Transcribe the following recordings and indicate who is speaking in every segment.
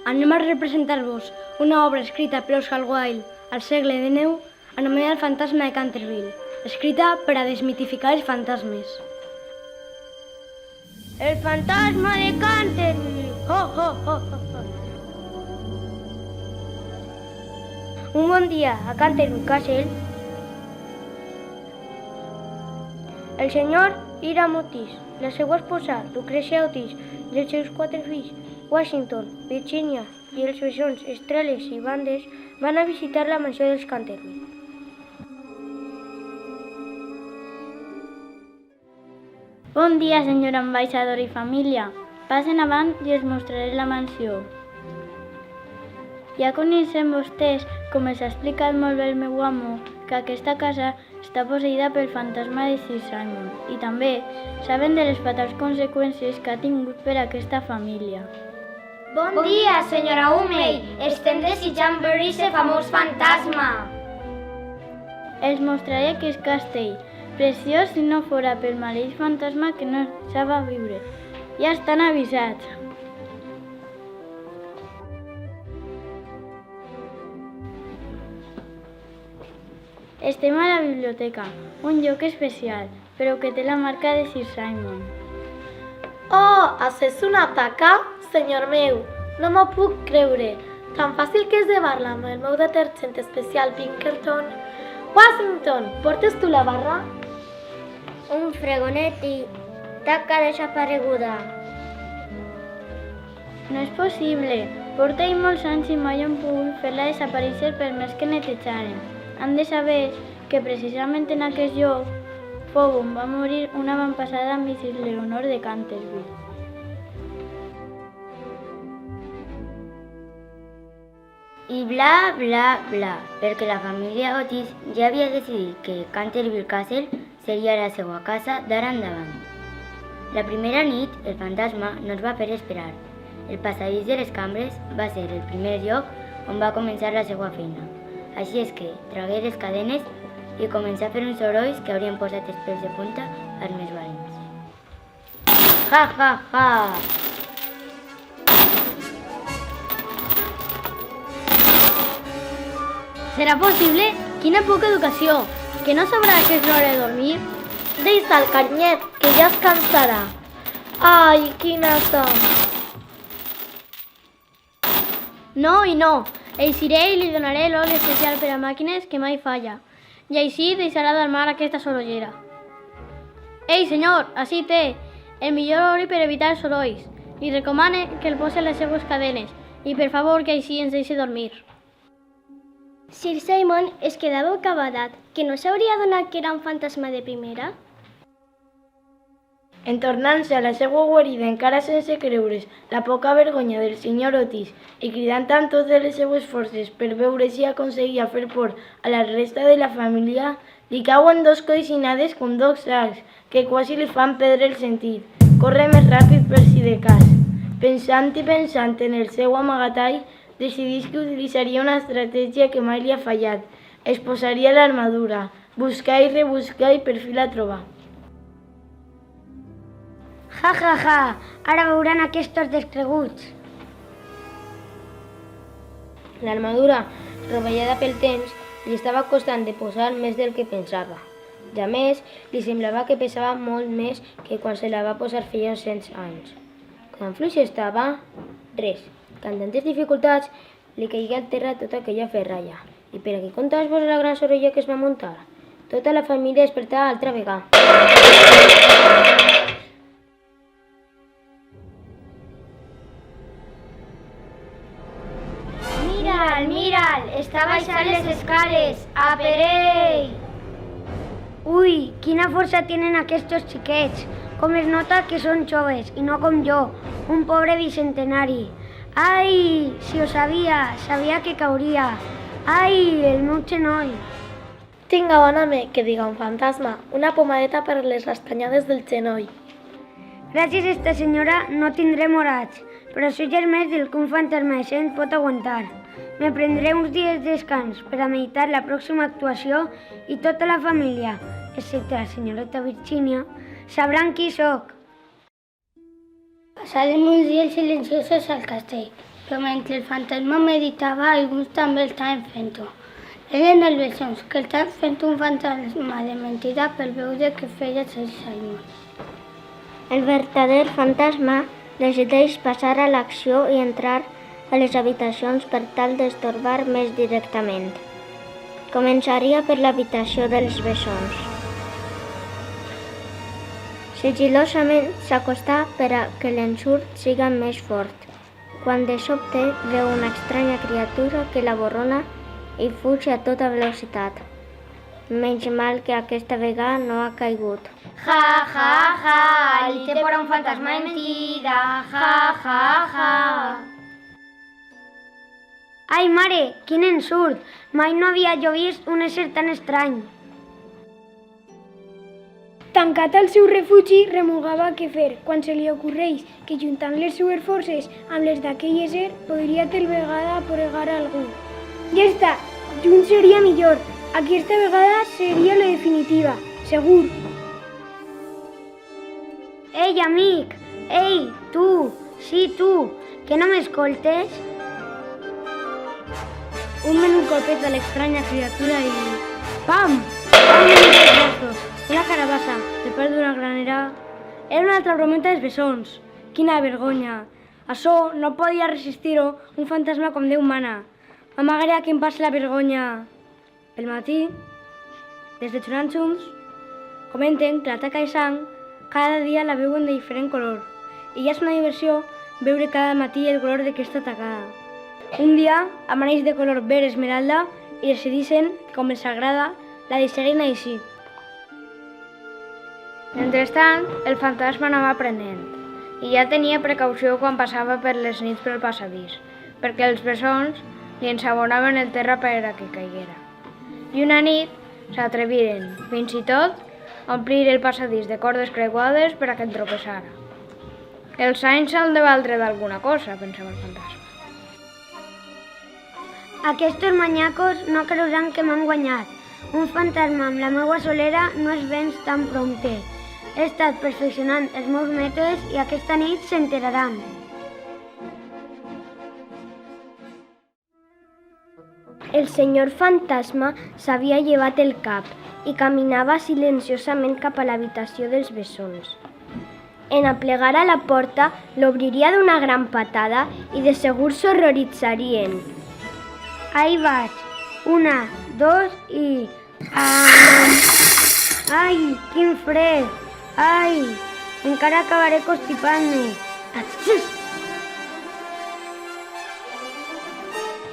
Speaker 1: Anem a representar-vos una obra escrita per Oscar Wilde al segle XIX anomenada El fantasma de Canterville, escrita per a desmitificar els fantasmes. El fantasma de Canterville! Ho, ho, ho, ho, ho. Un bon dia a Canterville Castle, el senyor Hiram Otis, la seva esposa Lucrecia Otis i els seus 4 fills, Washington, Virginia i els bessons Estrelles i Bandes, van a visitar la mansió dels Canterville.
Speaker 2: Bon dia, senyor ambaixador i família. Passen avant i us mostraré la mansió. Ja coneixen vostès, com els ha explicat molt bé el meu amo, que aquesta casa està posseïda pel fantasma de Sir Simon i també saben de les fatals conseqüències que ha tingut per a aquesta família.
Speaker 3: Bon dia, senyora Umey. Estem desitjant veure ese famós fantasma.
Speaker 2: Els mostraré aquest castell, preciós si no fora pel maleix fantasma que no sap viure. Ja estan avisats. Estem a la biblioteca, un lloc especial, però que té la marca de Sir Simon.
Speaker 4: Oh, això és una taca? Senyor meu, no m'ho puc creure. Tan fàcil que és de barra amb el meu detergent especial Pinkerton. Washington, portes tu la barra?
Speaker 3: Un fregonet i taca desapareguda.
Speaker 2: No és possible. Porta molts anys i mai hem pogut fer-la desaparèixer per més que netejaren. Han de saber que precisament en aquest lloc fou on va morir una avantpassada Mrs. Leonor de Canterville.
Speaker 5: I bla, bla, bla, perquè la família Otis ja havia decidit que Canterville Castle seria la seva casa d'ara endavant. La primera nit, el fantasma no es va fer esperar. El passadís de les cambres va ser el primer lloc on va començar la seva feina. Així és que tragué les cadenes i començà a fer uns sorolls que haurien posat els pèls de punta als més valents. Ja, ja, ja!
Speaker 1: Serà possible? Quina poca educació! Que no sabrà que és l'hora de dormir?
Speaker 4: Deixa'l, carinyet, que ja es cansarà. Ai, quina son!
Speaker 1: No i no! Eixiré i li donaré l'oli especial per a màquines que mai falla. I així deixarà d'armar aquesta sorollera. Ei, senyor, així té! El millor oli per evitar sorolls. Li recomane que el posi a les seues cadenes i per favor que així ens deixi dormir.
Speaker 3: Sir Simon es quedava bocabadat, que no s'hauria donat que era un fantasma de primera?
Speaker 6: En tornant-se a la seva guarida encara sense creure's la poca vergonya del senyor Otis i cridant amb totes les seues forces per veure si aconseguia fer por a la resta de la família, li cauen 2 coixinades com 2 sacs que quasi li fan perdre el sentit. Corre més ràpid per si de cas. Pensant i pensant en el seu amagatall, decideix que utilitzaria una estratègia que mai li ha fallat. Es posaria l'armadura, buscar i rebuscar i per fi la troba.
Speaker 3: Ja, ja, ja! Ara veuran aquests descreguts.
Speaker 1: L'armadura, rovellada pel temps, li estava costant de posar més del que pensava. I a més, li semblava que pesava molt més que quan se la va posar feia uns 100 anys. Quan fluix estava, res. Que amb tantes dificultats li caigué al terra tota aquella ferralla. I per aquí contar-vos la gran sorolla que es va muntar. Tota la família despertava altra vegada.
Speaker 3: Mira'l! Està baixant les escales! A per ell! Ui, quina força tenen aquests xiquets! Com es nota que són joves i no com jo, un pobre bicentenari. Ai, si ho sabia que cauria. Ai, el meu genoll.
Speaker 4: Tinga, bon home, que diga un fantasma, una pomadeta per les rastanyades del genoll.
Speaker 3: Gràcies a esta senyora no tindré morats, però això ja és més del que un fantasma decent pot aguantar. Me prendré uns dies de descans per a meditar la pròxima actuació i tota la família, excepte la senyoreta Virginia, sabran qui sóc. Passarem uns dies silenciosos al castell però mentre el fantasma meditava, alguns també estaven fent-ho. Eren els bessons, que estaven fent un fantasma de mentida per veure què feia el Simon.
Speaker 7: El verdader fantasma decideix passar a l'acció i entrar a les habitacions per tal d'estorbar més directament. Començaria per l'habitació dels bessons. Sigilosament s'acosta per a que l'ensurt siga més fort, quan de sobte veu una estranya criatura que la borrona i fuig a tota velocitat. Menys mal que aquesta vegada no ha caigut.
Speaker 3: Ja, ja, ja, li té por a un fantasma de mentida, ja, ja, ja. Ai, mare, quin ensurt! Mai no havia jo vist un ésser tan estrany.
Speaker 8: Tancat al seu refugi, remugava què fer, quan se li ocorreix que juntant les seues forces amb les d'aquell ésser podria tal vegada aporegar algú. Ja està, junts seria millor. Aquesta vegada seria la definitiva, segur.
Speaker 3: Ei, amic! Ei, tu! Sí, tu! Que no m'escoltes?
Speaker 2: Un menut colpet de l'estranya criatura i... Pam! Pam en els bostos! Una carabassa, de part d'una granera... Era una altra brometa dels bessons. Quina vergonya! Açò no podia resistir-ho un fantasma com Déu mana. M'amagaré que em passi la vergonya. Pel matí, des de Xunanxums, comenten que la taca de sang cada dia la veuen de diferent color. I ja és una diversió veure cada matí el color d'aquesta tacada. Un dia amaneix de color verd esmeralda i decideixen, com els agrada, la deixarien així.
Speaker 6: Mentrestant, el fantasma anava aprenent i ja tenia precaució quan passava per les nits pel passadís, perquè els bessons li ensabonaven el terra per a que caiguera. I una nit s'atreviren, fins i tot, a omplir el passadís de cordes creuades per a que en tropeçara. Els anys s'han de valdre d'alguna cosa, pensava el fantasma.
Speaker 3: Aquests manyacos no creuran que m'han guanyat. Un fantasma amb la meva solera no es venç tan prompte. He estat perfeccionant els meus mètodes i aquesta nit s'enteraran.
Speaker 7: El senyor fantasma s'havia llevat el cap i caminava silenciosament cap a l'habitació dels bessons. En aplegar a la porta, l'obriria d'una gran patada i de segur s'horroritzarien.
Speaker 3: Ahí vaig. 1, 2 i... Ai, quin fred! Ai, encara acabaré constipant-me.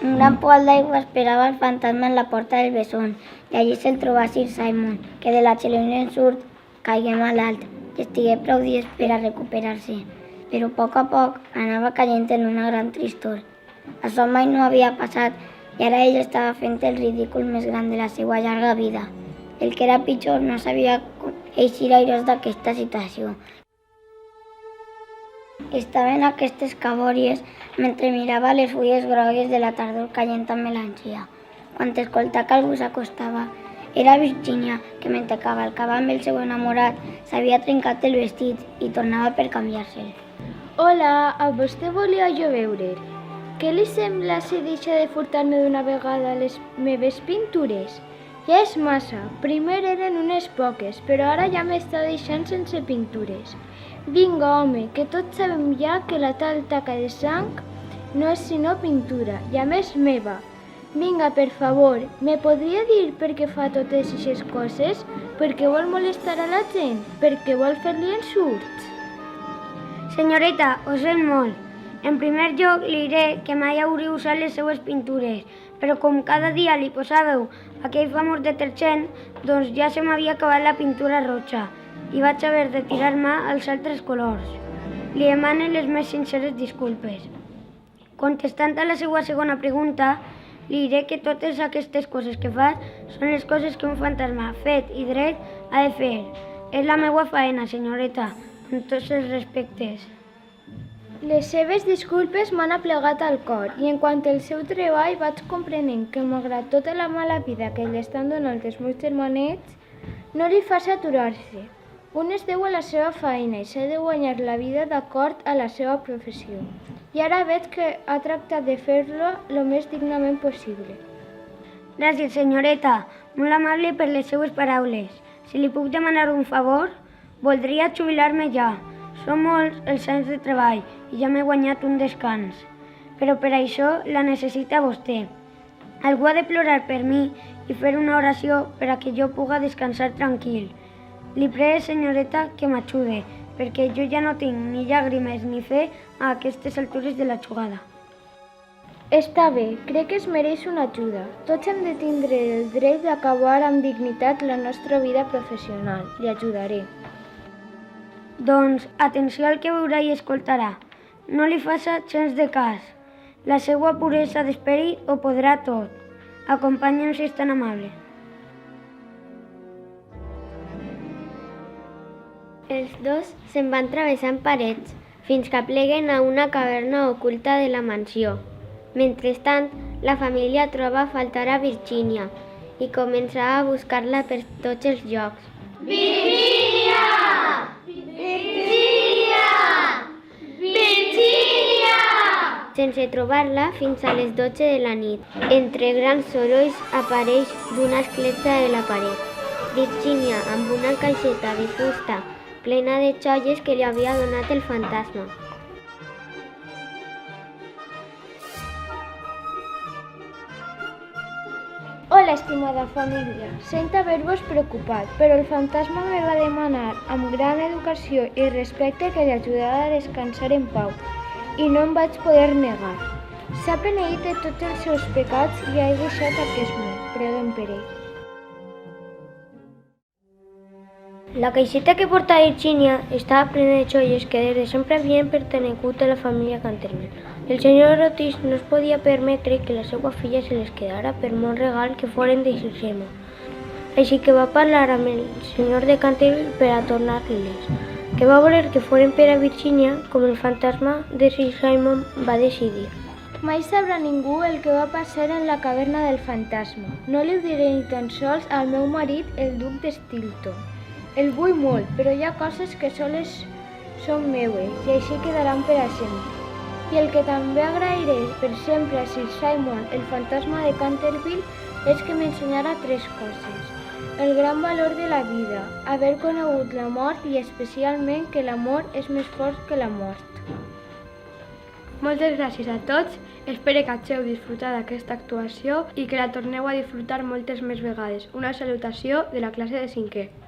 Speaker 5: Un gran poal d'aigua esperava el fantasma en la porta del besón i allí se'l trobà Sir Simon, que de la xelonia en surt caigué malalt i estigué prou dies per a recuperar-se, però a poc anava caient en una gran tristor. Això mai no havia passat i ara ell estava fent el ridícul més gran de la seva llarga vida. El que era pitjor, no sabia com eixir airós d'aquesta situació. Estava en aquestes cabòries mentre mirava les fulles grogues de la tardor caient amb melangia. Quan escoltà que algú s'acostava, era Virginia, que mentre cavalcava amb el seu enamorat s'havia trencat el vestit i tornava per canviar-se'l.
Speaker 2: Hola, a vostè volia jo veure. Què li sembla si deixa de furtar-me d'una vegada les meves pintures? Ja és massa, primer eren unes poques, però ara ja m'està deixant sense pintures. Vinga, home, que tots sabem ja que la tal taca de sang no és sinó pintura, i a més meva. Vinga, per favor, me podria dir per què fa totes aquestes coses? Perquè vol molestar a la gent? Perquè vol fer-li ensurts?
Speaker 3: Senyoreta, ho sent molt. En primer lloc, li diré que mai hauria usat les seues pintures, però com cada dia li posàveu aquell famós detergent, doncs ja se m'havia acabat la pintura roja i vaig haver de tirar-me als altres colors. Li demano les més sinceres disculpes. Contestant a la seva segona pregunta, li diré que totes aquestes coses que fa són les coses que un fantasma fet i dret ha de fer. És la meva faena, senyoreta, amb tots els respectes.
Speaker 2: Les seves disculpes m'han aplegat al cor i en quant al seu treball vaig comprenent que malgrat tota la mala vida que li estan donant els meus germanets, no li fa aturar-se. Un es deu a la seva feina i s'ha de guanyar la vida d'acord a la seva professió. I ara veig que ha tractat de fer-lo el més dignament possible.
Speaker 3: Gràcies, senyoreta. Molt amable per les seues paraules. Si li puc demanar un favor, voldria jubilar-me ja. Són molts els anys de treball i ja m'he guanyat un descans. Però per això la necessita vostè. Algú ha de plorar per mi i fer una oració per a que jo puga descansar tranquil. Li pregue, senyoreta, que m'ajude, perquè jo ja no tinc ni llàgrimes ni fe a aquestes altures de la jugada.
Speaker 2: Està bé, crec que es mereix una ajuda. Tots hem de tindre el dret d'acabar amb dignitat la nostra vida professional. Li ajudaré.
Speaker 3: Doncs, atenció al que veurà i escoltarà. No li faça gens de cas. La seva puresa d'esperit ho podrà tot. Acompanya'm si és tan amable.
Speaker 7: Els dos se'n van travessant parets fins que pleguen a una caverna oculta de la mansió. Mentrestant, la família troba a faltar a Virgínia i comença a buscar-la per tots els llocs.
Speaker 2: Virgínia! Virgínia! Virgínia!
Speaker 7: Sense trobar-la fins a les 12 de la nit. Entre grans sorolls apareix d'una escletxa de la paret. Virgínia amb una caixeta de fusta plena de joies que li havia donat el fantasma.
Speaker 2: Hola, estimada família. Sento haver-vos preocupat, però el fantasma me va demanar amb gran educació i respecte que li ajudara a descansar en pau, i no em vaig poder negar. S'ha peneït de tots els seus pecats i ha deixat aquest món. Preguen per ell.
Speaker 1: La caixeta que porta Virgínia estava plena de joies que des de sempre havien pertangut a la família Canterville. El senyor Otis no es podia permetre que la seva filla se les quedara per molt regal que foren de Sir Simon. Així que va parlar amb el senyor de Canterville per a tornar-les, que va voler que foren per a Virgínia com el fantasma de Sir Simon va decidir.
Speaker 2: Mai sabrà ningú el que va passar en la caverna del fantasma. No li ho diré ni tan sols al meu marit, el duc de Stilton. El vull molt, però hi ha coses que soles són meues i així quedaran per a sempre. I el que també agrairé per sempre a Sir Simon, el fantasma de Canterville, és que m'ensenyara 3 coses. El gran valor de la vida, haver conegut la mort i especialment que l'amor és més fort que la mort.
Speaker 6: Moltes gràcies a tots, espero que hàgiu disfrutat d'aquesta actuació i que la torneu a disfrutar moltes més vegades. Una salutació de la classe de 5è.